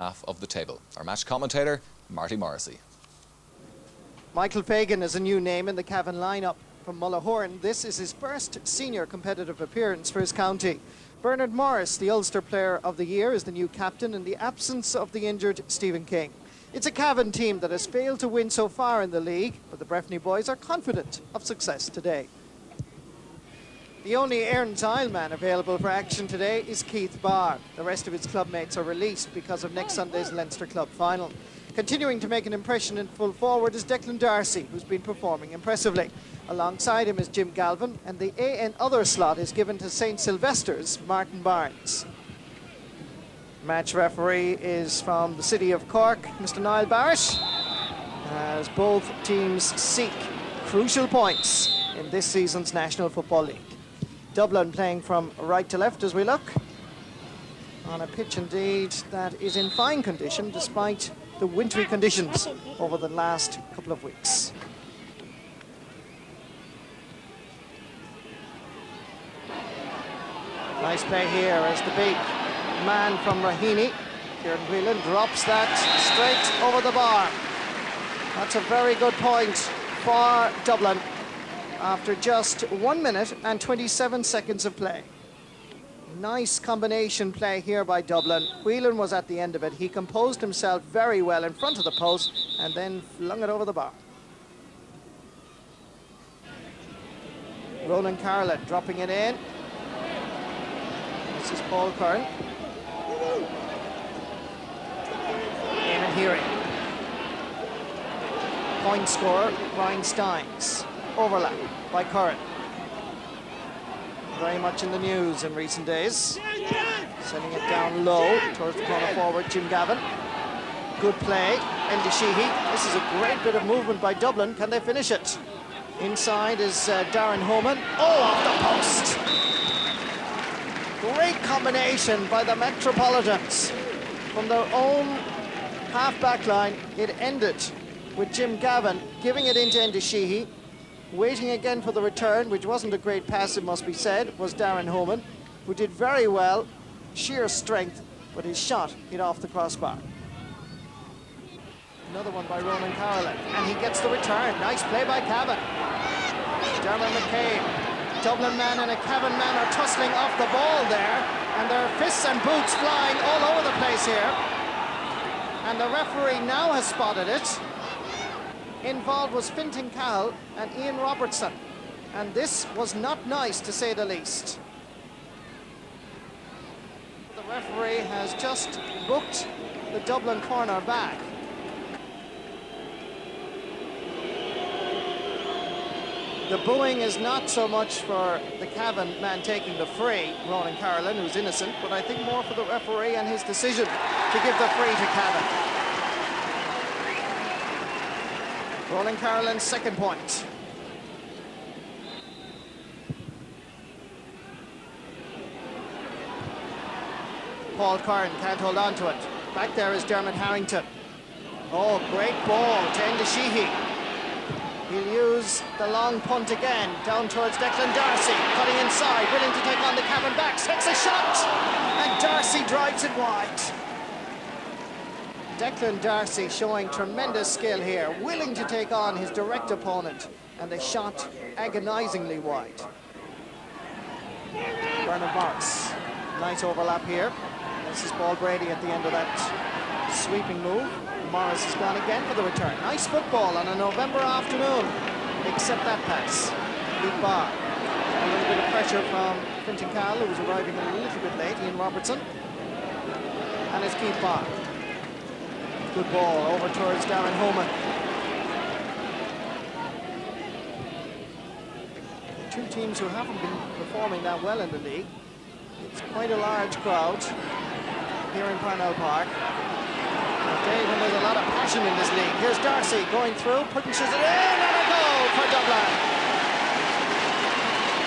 half of the table. Our match commentator, Marty Morrissey. Michael Fagan is a new name in the Cavan lineup from Mullahoran. This is his first senior competitive appearance for his county. Bernard Morris, the Ulster Player of the Year, is the new captain in the absence of the injured Stephen King. It's a Cavan team that has failed to win so far in the league, but the Breffni boys are confident of success today. The only Erin's Isle man available for action today is Keith Barr. The rest of his clubmates are released because of next Sunday's Leinster Club final. Continuing to make an impression in full forward is Declan Darcy, who's been performing impressively. Alongside him is Jim Galvin, and the AN other slot is given to St Sylvester's Martin Barnes. Match referee is from the city of Cork, Mr. Niall Barrett, as both teams seek crucial points in this season's National Football League. Dublin playing from right to left as we look, on a pitch indeed that is in fine condition despite the wintry conditions over the last couple of weeks. Nice play here as the big man from Raheny, Kieran Whelan, drops that straight over the bar. That's a very good point for Dublin after just 1 minute and 27 seconds of play. Nice combination play here by Dublin. Whelan was at the end of it. He composed himself very well in front of the post and then flung it over the bar. Ronan Carlin dropping it in. This is Paul Curran. Eamon Hearing. Point scorer, Ryan Steins. Overlap by Curran. Very much in the news in recent days. Sending it down low towards the corner forward, Jim Gavin. Good play, Enda Sheehy. This is a great bit of movement by Dublin. Can they finish it? Inside is Darren Homan. Oh, off the post! Great combination by the Metropolitans. From their own half-back line, it ended with Jim Gavin giving it into Enda Sheehy. Waiting again for the return, which wasn't a great pass, it must be said, was Darren Homan, who did very well, sheer strength, but his shot hit off the crossbar. Another one by Ronan Carlin, and he gets the return. Nice play by Cavan. Dermot McCabe, Dublin man and a Cavan man are tussling off the ball there, and their fists and boots flying all over the place here. And the referee now has spotted it. Involved was Fintan Cahill and Ian Robertson, and this was not nice to say the least. The referee has just booked the Dublin corner back. The booing is not so much for the Cavan man taking the free, Ronan Carlin, who's innocent, but I think more for the referee and his decision to give the free to Cavan. Ronan Carlin's second point. Paul Curran can't hold on to it. Back there is Dermot Harrington. Oh, great ball to Enda Sheehy. He'll use the long punt again, down towards Declan Darcy, cutting inside, willing to take on the Cavan backs, takes a shot, and Darcy drives it wide. Declan Darcy showing tremendous skill here, willing to take on his direct opponent, and the shot agonizingly wide. Bernard Morris, nice overlap here. This is Paul Brady at the end of that sweeping move. Morris has gone again for the return. Nice football on a November afternoon, except that pass. Big bar. A little bit of pressure from Fintan Cahill, who was arriving a little bit late, Ian Robertson. And it's Keith Barr. Good ball over towards Darren Homan. Two teams who haven't been performing that well in the league. It's quite a large crowd here in Parnell Park. Dave, and there's a lot of passion in this league. Here's Darcy going through, punches it in, and a goal for Dublin.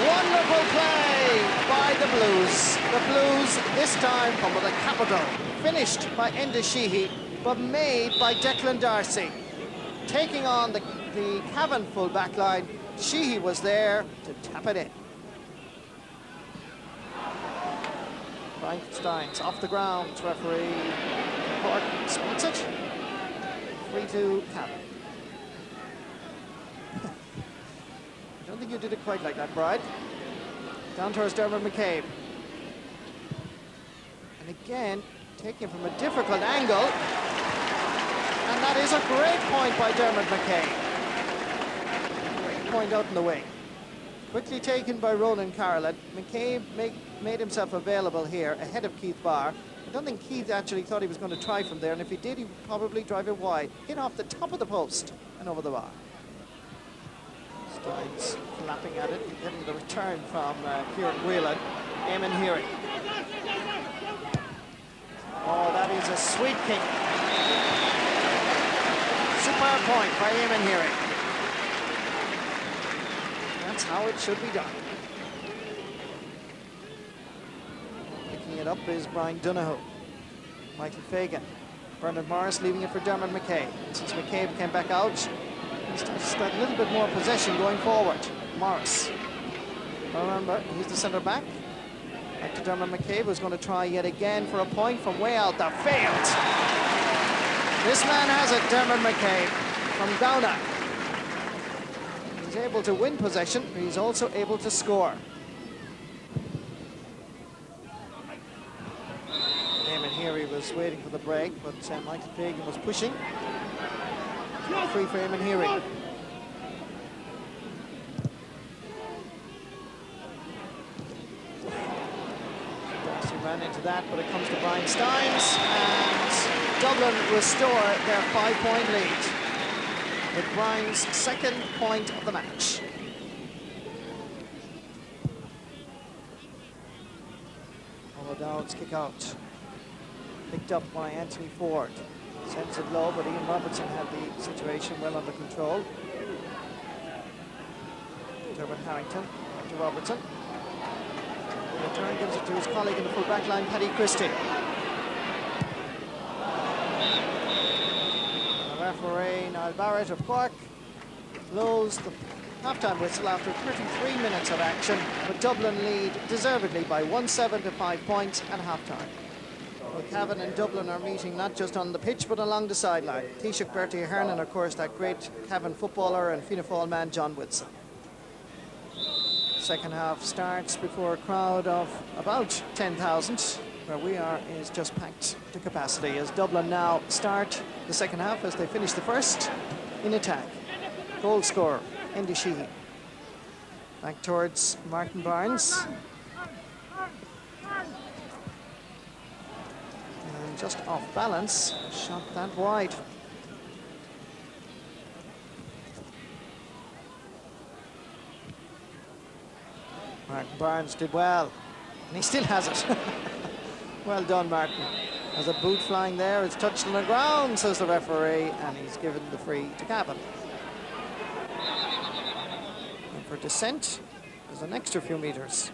Wonderful play by the Blues. The Blues this time come with a capital. Finished by Enda Sheehy, but made by Declan Darcy. Taking on the Cavan full back line, Sheehy was there to tap it in. Frank Steins off the ground, referee Cork free to Cavan. I don't think you did it quite like that, Bride. Down towards Dermot McCabe. And again, taken from a difficult angle. And that is a great point by Dermot McCabe. Great point out in the wing. Quickly taken by Ronan Carolan. McCabe made himself available here ahead of Keith Barr. I don't think Keith actually thought he was going to try from there, and if he did, he'd probably drive it wide. Hit off the top of the post and over the bar. Stiles flapping at it, getting the return from Kieran Whelan. Eamon Heery. Oh, that is a sweet kick. Superb point by Eamon Heery. That's how it should be done. Picking it up is Brian Donoghue. Michael Fagan. Bernard Morris leaving it for Dermot McCabe. Since McCabe came back out, he's just got a little bit more possession going forward. Morris. Remember, he's the centre back. Back to Dermot McCabe, who's going to try yet again for a point from way out there. Failed. This man has it, Dermot McCabe from Gowna. He's able to win possession, but he's also able to score. Eamon Heery was waiting for the break, but Michael Fagan was pushing. Free for Eamon Heery. Darcy ran into that, but it comes to Brian Steins, and Dublin restore their 5-point lead with Brian's second point of the match. O'Dowd's kick out. Picked up by Anthony Ford. Sends it low, but Ian Robertson had the situation well under control. Dermot Harrington to Robertson. The return gives it to his colleague in the full back line, Paddy Christie. The referee, Niall Barrett of Cork, blows the half-time whistle after 33 minutes of action, but Dublin lead deservedly by 1-7 to 5 points at half-time. Well, Cavan and Dublin are meeting not just on the pitch, but along the sideline. Taoiseach Bertie Ahern and, of course, that great Cavan footballer and Fianna Fáil man, John Whitson. Second half starts before a crowd of about 10,000. Where we are is just packed to capacity as Dublin now start the second half as they finish the first in attack. Goal scorer, Andy Sheehy. Back towards Martin Barnes. And just off balance, shot that wide. Martin Barnes did well, and he still has it. Well done, Martin. There's a boot flying there, it's touched on the ground, says the referee, and he's given the free to Cavan. And for descent, there's an extra few meters.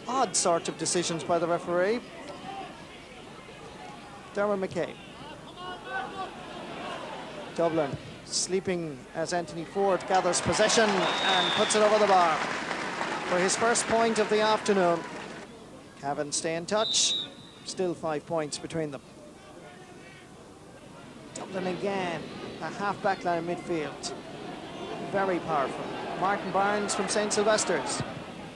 Odd sort of decisions by the referee. Dermot McCabe. Dublin sleeping as Anthony Ford gathers possession and puts it over the bar for his first point of the afternoon. Cavan stay in touch. Still 5 points between them. Dublin again, a half-back line midfield. Very powerful. Martin Barnes from St. Sylvester's.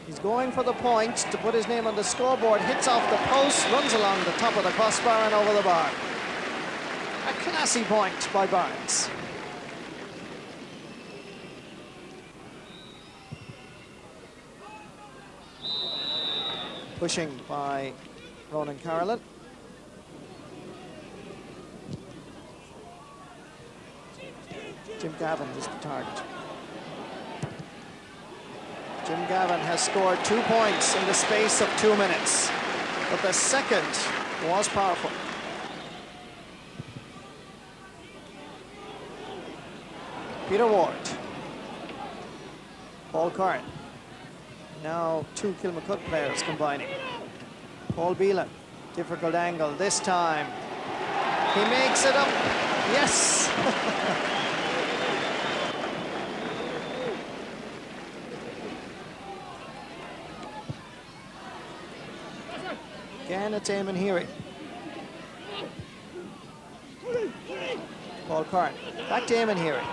He's going for the point to put his name on the scoreboard, hits off the post, runs along the top of the crossbar and over the bar. A classy point by Barnes. Pushing by Ronan Carolan. Jim Gavin is the target. Jim Gavin has scored 2 points in the space of 2 minutes, but the second was powerful. Peter Ward. Paul Curran. Now 2 Kilmacud players combining. Paul Beelan, difficult angle this time. He makes it up. Yes! Again, it's Eamon Heery. Paul Curran. Back to Eamon Heary.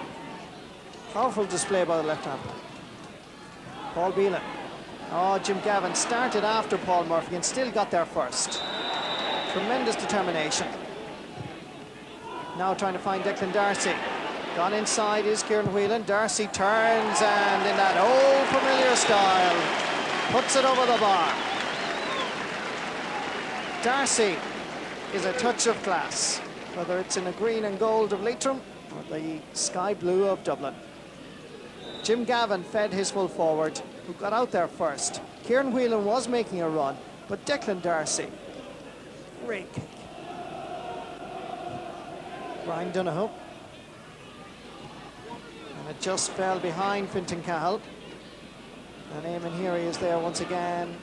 Powerful display by the left hand. Paul Beelan. Oh, Jim Gavin started after Paul Murphy and still got there first. Tremendous determination. Now trying to find Declan Darcy. Gone inside is Kieran Whelan. Darcy turns and in that old familiar style puts it over the bar. Darcy is a touch of class, whether it's in the green and gold of Leitrim or the sky blue of Dublin. Jim Gavin fed his full forward, who got out there first. Kieran Whelan was making a run, but Declan Darcy, great kick. Brian Donoghue. And it just fell behind Fintan Cahill. And Eamon Heary is there once again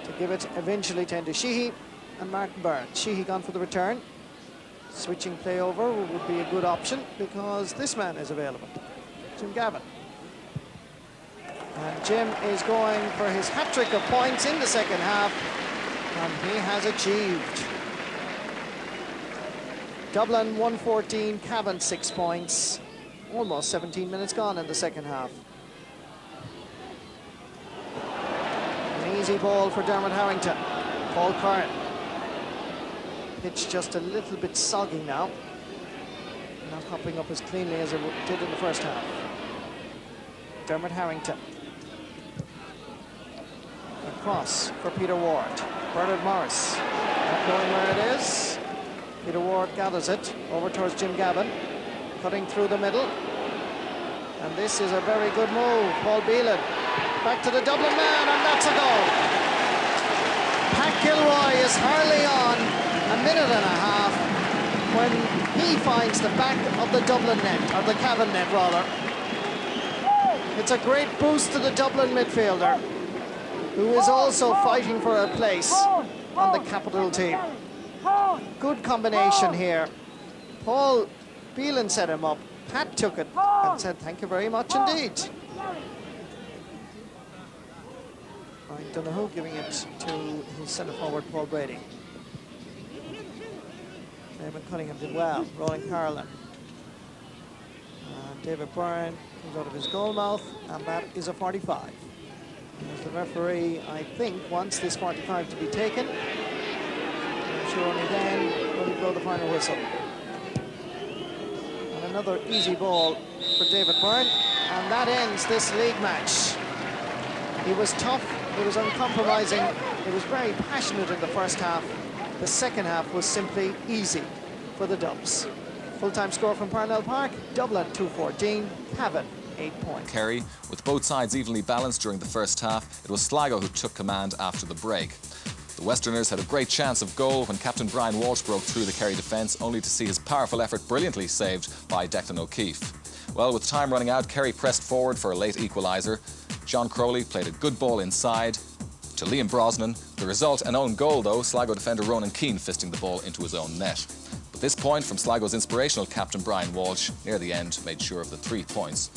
to give it eventually to Enda Sheehy and Martin Burns. Sheehy gone for the return. Switching play over would be a good option because this man is available, Jim Gavin. And Jim is going for his hat-trick of points in the second half, and he has achieved. Dublin 114, Cavan 6 points. Almost 17 minutes gone in the second half. An easy ball for Dermot Harrington. Paul Curran. Pitch just a little bit soggy now. Not hopping up as cleanly as it did in the first half. Dermot Harrington. Across for Peter Ward. Bernard Morris. Not knowing where it is. Peter Ward gathers it over towards Jim Gavin. Cutting through the middle. And this is a very good move. Paul Beelan. Back to the Dublin man, and that's a goal. Pat Kilroy is hardly on a minute and a half when he finds the back of the Dublin net, or the Cavan net rather. It's a great boost to the Dublin midfielder, who is also fighting for a place on the capital team. Good combination here. Paul Beelan set him up. Pat took it and said, thank you very much indeed. Ryan Donoghue giving it to his centre forward, Paul Brady. David Cunningham did well, rolling Carlin. David Byrne comes out of his goal mouth, and that is a 45. As the referee, I think, wants this 45 to be taken. I'm sure only then will he blow the final whistle. And another easy ball for David Byrne, and that ends this league match. He was tough, he was uncompromising, he was very passionate in the first half. The second half was simply easy for the Dubs. Full-time score from Parnell Park, Dublin 2-14, Cavan 8 points. Kerry, with both sides evenly balanced during the first half, it was Sligo who took command after the break. The Westerners had a great chance of goal when Captain Brian Walsh broke through the Kerry defence, only to see his powerful effort brilliantly saved by Declan O'Keefe. Well, with time running out, Kerry pressed forward for a late equaliser. John Crowley played a good ball inside to Liam Brosnan. The result, an own goal though, Sligo defender Ronan Keane fisting the ball into his own net. But this point from Sligo's inspirational captain Brian Walsh near the end made sure of the 3 points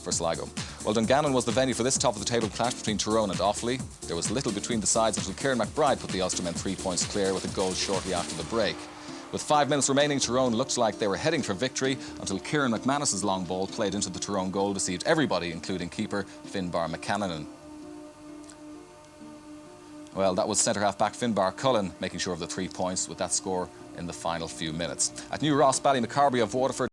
for Sligo. Well, Dungannon was the venue for this top-of-the-table clash between Tyrone and Offaly. There was little between the sides until Kieran McBride put the Ulstermen 3 points clear with a goal shortly after the break. With 5 minutes remaining, Tyrone looked like they were heading for victory until Kieran McManus's long ball played into the Tyrone goal deceived everybody, including keeper Finbar McCannanan. Well, that was centre-half back Finbar Cullen making sure of the 3 points with that score in the final few minutes. At New Ross, Ballymacarby of Waterford